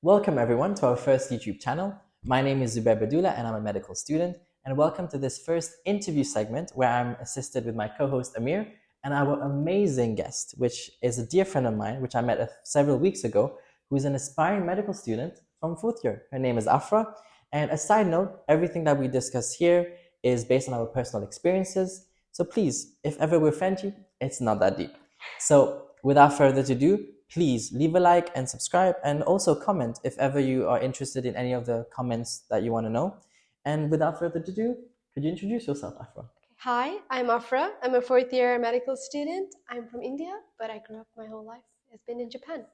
Welcome everyone to our first YouTube channel. My name is Zubair Badula and I'm a medical student. And welcome to this first interview segment where I'm assisted with my co-host Amir and our amazing guest, which is a dear friend of mine, which I met several weeks ago, who is an aspiring medical student from fourth year. Her name is Afrah. And a side note, everything that we discuss here is based on our personal experiences. So please, if ever we offend you, it's not that deep. So without further ado, please leave a like and subscribe and also comment if ever you are interested in any of the comments that you want to know. And without further ado, could you introduce yourself, Afra? Hi, I'm Afrah. I'm a fourth year medical student. I'm from India, but I grew up my whole life. I've been in Japan.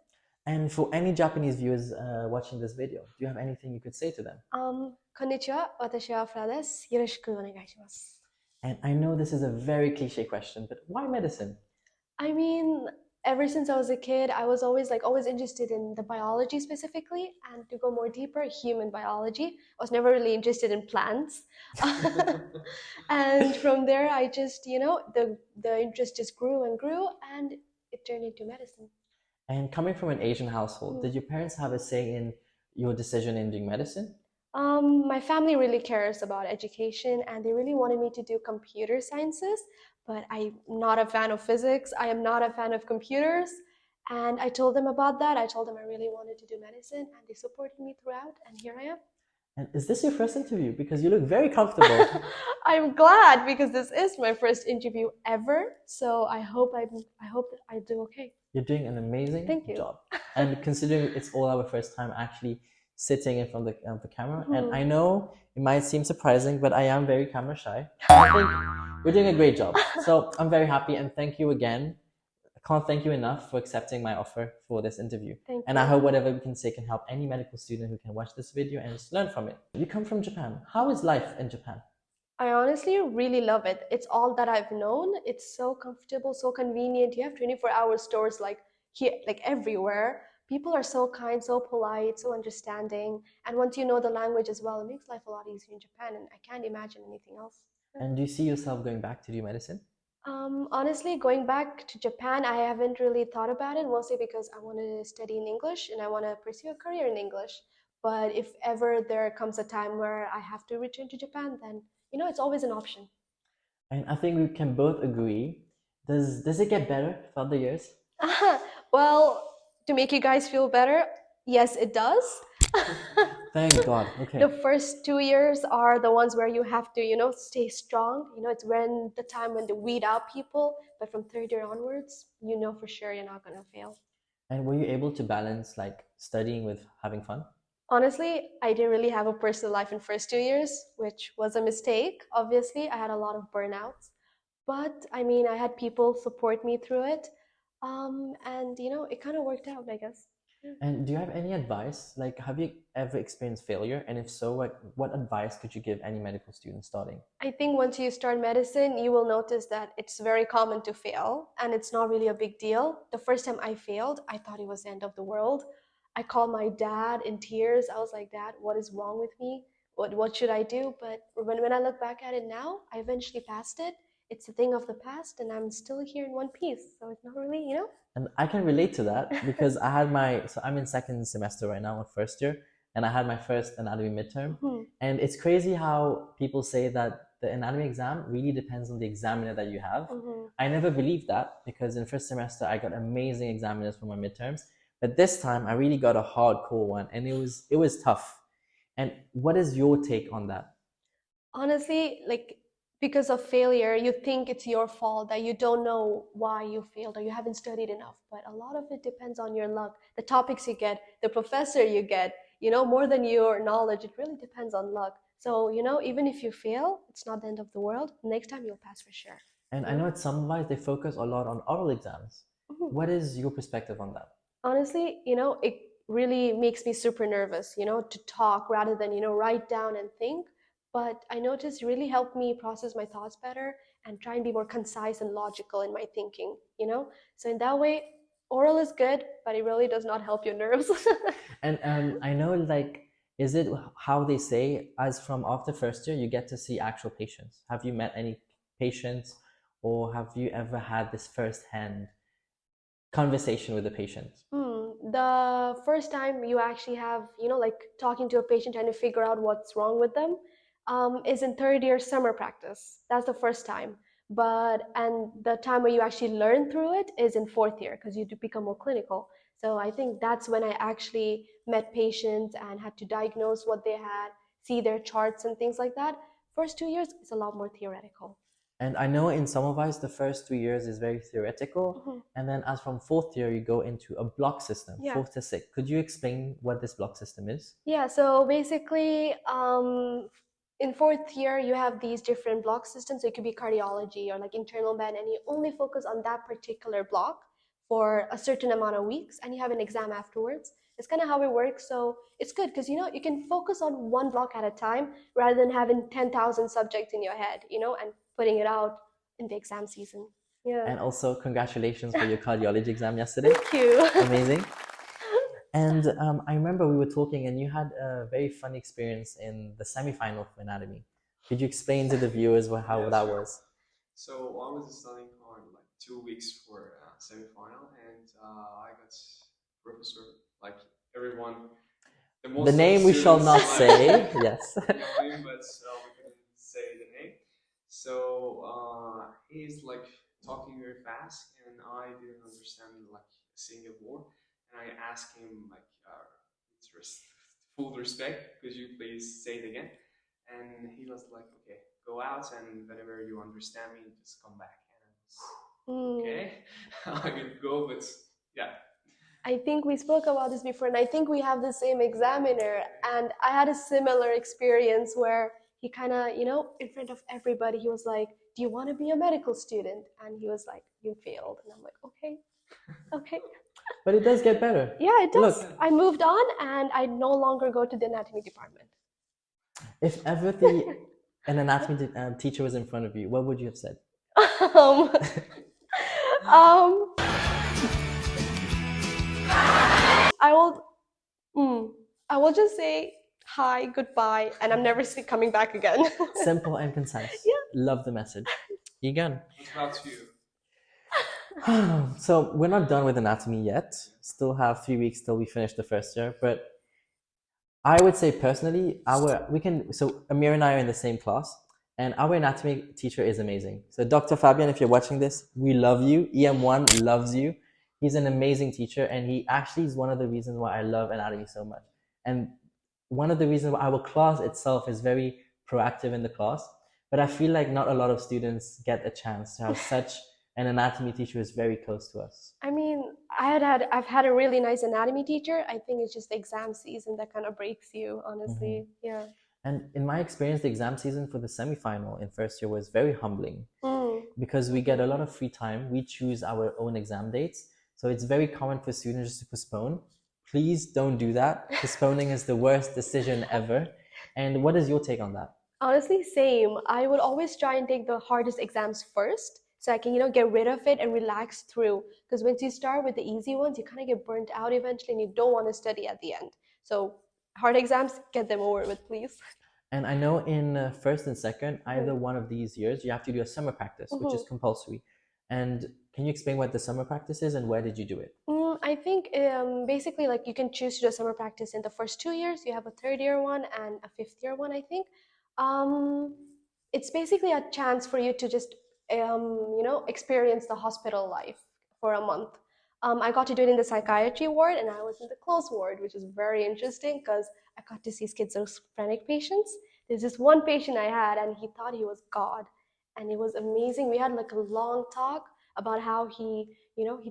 And for any Japanese viewers watching this video, do you have anything you could say to them? Konnichiwa, watashi wa Afrah desu. Yoroshiku onegaishimasu. And I know this is a very cliche question, but why medicine? I mean, ever since I was a kid, I was always interested in the biology specifically, and to go more deeper, human biology. I was never really interested in plants. And from there, I just, the interest just grew and grew, and it turned into medicine. And coming from an Asian household, did your parents have a say in your decision in doing medicine? My family really cares about education and they really wanted me to do computer sciences, but I'm not a fan of physics. I am not a fan of computers. And I told them about that. I told them I really wanted to do medicine and they supported me throughout. And here I am. And is this your first interview? Because you look very comfortable. I'm glad because this is my first interview ever. So I hope that I do okay. You're doing an amazing Thank you. job. And considering it's all our first time actually sitting in front of the camera, and I know it might seem surprising, but I am very camera shy. I think you're doing a great job. So I'm very happy and thank you again. I can't thank you enough for accepting my offer for this interview. Thank and you. I hope whatever we can say can help any medical student who can watch this video and just learn from it. You come from Japan. How is life in Japan? I honestly really love it. It's all that I've known. It's so comfortable, so convenient. You have 24-hour stores like here, like everywhere. People are so kind, so polite, so understanding. And once you know the language as well, it makes life a lot easier in Japan. And I can't imagine anything else. And do you see yourself going back to do medicine? Honestly, going back to Japan, I haven't really thought about it, mostly because I want to study in English and I want to pursue a career in English. But if ever there comes a time where I have to return to Japan, then it's always an option. And I think we can both agree. Does it get better throughout the years? Well, to make you guys feel better, yes, it does. Thank God. Okay. The first 2 years are the ones where you have to, stay strong. It's when the time when they weed out people. But from third year onwards, you know for sure you're not gonna fail. And were you able to balance like studying with having fun? Honestly, I didn't really have a personal life in first 2 years, which was a mistake. Obviously, I had a lot of burnouts, but I mean, I had people support me through it, and it kind of worked out, I guess. And do you have any advice? Like, have you ever experienced failure? And if so, what advice could you give any medical student starting? I think once you start medicine, you will notice that it's very common to fail, and it's not really a big deal. The first time I failed, I thought it was the end of the world. I called my dad in tears. I was like, Dad, what is wrong with me? What should I do? But when I look back at it now, I eventually passed it. It's a thing of the past, and I'm still here in one piece. So it's not really. And I can relate to that because so I'm in second semester right now, first year, and I had my first anatomy midterm. And it's crazy how people say that the anatomy exam really depends on the examiner that you have. I never believed that because in first semester I got amazing examiners for my midterms. But this time I really got a hardcore one and it was tough. And what is your take on that? Honestly, because of failure, you think it's your fault, that you don't know why you failed or you haven't studied enough. But a lot of it depends on your luck, the topics you get, the professor you get, more than your knowledge. It really depends on luck. So, even if you fail, it's not the end of the world. Next time you'll pass for sure. And I know at Semmelweis they focus a lot on oral exams. What is your perspective on that? Honestly, it really makes me super nervous, to talk rather than, write down and think. But I noticed it really helped me process my thoughts better and try and be more concise and logical in my thinking, So in that way, oral is good, but it really does not help your nerves. And I know, is it how they say, as from after first year, you get to see actual patients? Have you met any patients or have you ever had this first-hand conversation with the patient? the first time you actually have, like talking to a patient trying to figure out what's wrong with them, is in third year summer practice. That's the first time. And the time where you actually learn through it is in fourth year because you do become more clinical. So I think that's when I actually met patients and had to diagnose what they had, see their charts and things like that. First 2 years is a lot more theoretical. And I know in Semmelweis, the first 2 years is very theoretical. Mhm. And then as from fourth year, you go into a block system, Yeah. fourth to sixth. Could you explain what this block system is? Yeah, so basically, in fourth year, you have these different block systems. So it could be cardiology or like internal med, and you only focus on that particular block for a certain amount of weeks, and you have an exam afterwards. It's kind of how it works. So it's good because you can focus on one block at a time rather than having 10,000 subjects in your head, and putting it out in the exam season. Yeah. And also, congratulations for your cardiology exam yesterday. Thank you. Amazing. And I remember we were talking, and you had a very fun experience in the semi-final for anatomy. Could you explain to the viewers how that was? So I was studying hard like 2 weeks for semi-final, and I got professor like everyone. The name we shall not say. Yes. But we couldn't say the name. So he's like talking very fast, and I didn't understand like a single word. And I asked him like, with full respect, could you please say it again? And he was like, okay, go out, and whenever you understand me, just come back. And I was, okay, I will go, but yeah. I think we spoke about this before, and I think we have the same examiner. And I had a similar experience where he kind of, in front of everybody, he was like, do you want to be a medical student? And he was like, you failed. And I'm like, okay, okay. But it does get better. Yeah, it does. Look, I moved on, and I no longer go to the anatomy department. if ever an anatomy teacher was in front of you, what would you have said? I will just say hi, goodbye, and I'm never coming back again. Simple and concise. Yeah. Love the message. Egan. What about you? So we're not done with anatomy yet. Still have 3 weeks till we finish the first year. But I would say personally, so Amir and I are in the same class, and our anatomy teacher is amazing. So Dr. Fabian, if you're watching this, we love you. EM1 loves you. He's an amazing teacher, and he actually is one of the reasons why I love anatomy so much. And one of the reasons why our class itself is very proactive in the class. But I feel like not a lot of students get a chance to have such an anatomy teacher who is very close to us. I mean, I've had a really nice anatomy teacher. I think it's just the exam season that kind of breaks you, honestly. Mm-hmm. Yeah. And in my experience, the exam season for the semi-final in first year was very humbling because we get a lot of free time. We choose our own exam dates. So it's very common for students to postpone. Please don't do that. Postponing is the worst decision ever. And what is your take on that? Honestly, same. I would always try and take the hardest exams first so I can, get rid of it and relax through. Because once you start with the easy ones, you kind of get burnt out eventually and you don't want to study at the end. So hard exams, get them over with, please. And I know in first and second, either one of these years, you have to do a summer practice, which is compulsory. And can you explain what the summer practice is and where did you do it? I think basically like you can choose to do a summer practice in the first 2 years. You have a third year one and a fifth year one, I think. It's basically a chance for you to just, experience the hospital life for a month. I got to do it in the psychiatry ward and I was in the close ward, which is very interesting because I got to see schizophrenic patients. There's this one patient I had and he thought he was God. And it was amazing. We had like a long talk about how he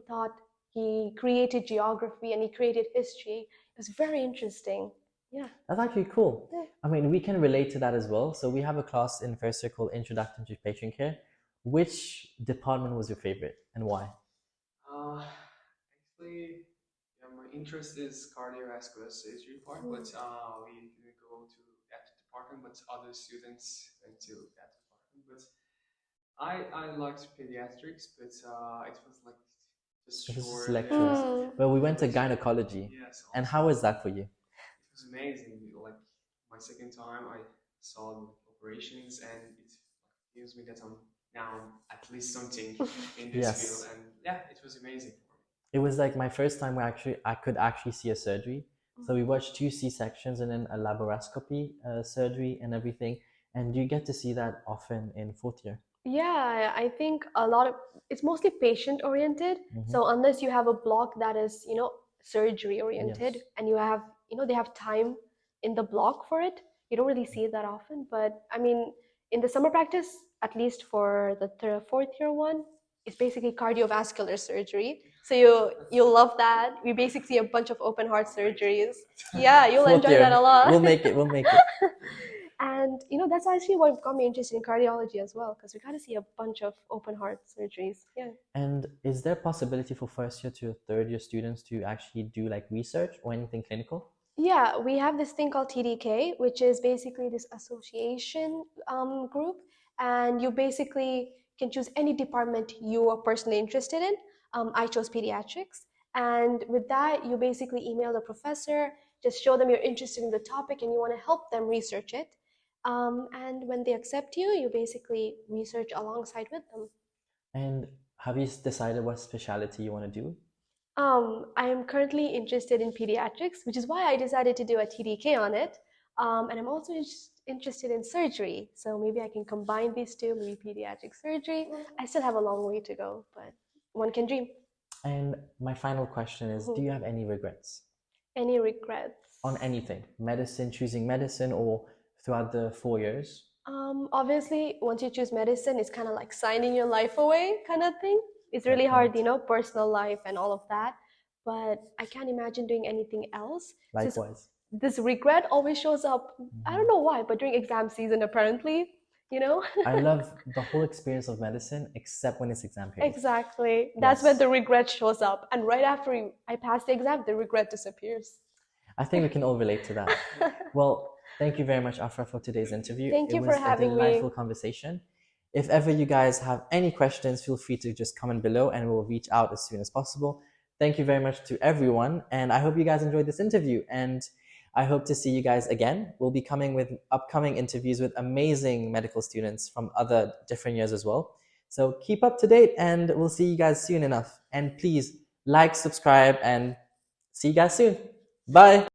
thought he created geography and he created history. It was very interesting. Yeah. That's actually cool. Yeah. I mean, we can relate to that as well. So we have a class in first year called Introduction to Patient Care. Which department was your favorite and why? Actually, my interest is cardiovascular surgery part, but we didn't go to that department, but other students went to that department. But I liked pediatrics, but it was like just short lectures. Well, we went to gynecology. Yes. And how was that for you? It was amazing. Like my second time, I saw the operations, and it gives me that I'm now at least something in this field, and yeah, it was amazing for me. It was like my first time where I could actually see a surgery. So we watched two C-sections and then a laparoscopy surgery and everything. And you get to see that often in fourth year. Yeah, I think a lot of it's mostly patient oriented. So unless you have a block that is, surgery oriented Yes. and you have, they have time in the block for it, you don't really see it that often. But I mean, in the summer practice, at least for the fourth year one, it's basically cardiovascular surgery. So you'll love that. We basically see a bunch of open heart surgeries. Yeah, you'll Fourth enjoy that year, a lot. we'll make it. We'll make it. And that's actually what got me interested in cardiology as well, because we got to see a bunch of open heart surgeries. Yeah. And is there possibility for first year to third year students to actually do like research or anything clinical? Yeah, we have this thing called TDK, which is basically this association group, and you basically can choose any department you are personally interested in. I chose pediatrics, and with that, you basically email the professor, just show them you're interested in the topic and you want to help them research it. And when they accept you, you basically research alongside with them. And have you decided what specialty you want to do? I am currently interested in pediatrics, which is why I decided to do a TDK on it. And I'm also interested in surgery. So maybe I can combine these two, maybe pediatric surgery. I still have a long way to go, but one can dream. And my final question is, do you have any regrets Any regrets? on anything? Medicine, choosing medicine, or throughout the 4 years? Obviously, once you choose medicine, it's kind of like signing your life away kind of thing. It's really hard, personal life and all of that. But I can't imagine doing anything else. Likewise. This regret always shows up. I don't know why, but during exam season, apparently, I love the whole experience of medicine except when it's exam period. Exactly. That's when the regret shows up. And right after I pass the exam, the regret disappears. I think we can all relate to that. Well, thank you very much, Afra, for today's interview. Thank you for having me. It was a delightful conversation. If ever you guys have any questions, feel free to just comment below and we'll reach out as soon as possible. Thank you very much to everyone. And I hope you guys enjoyed this interview. And I hope to see you guys again. We'll be coming with upcoming interviews with amazing medical students from other different years as well. So keep up to date and we'll see you guys soon enough. And please like, subscribe, and see you guys soon. Bye.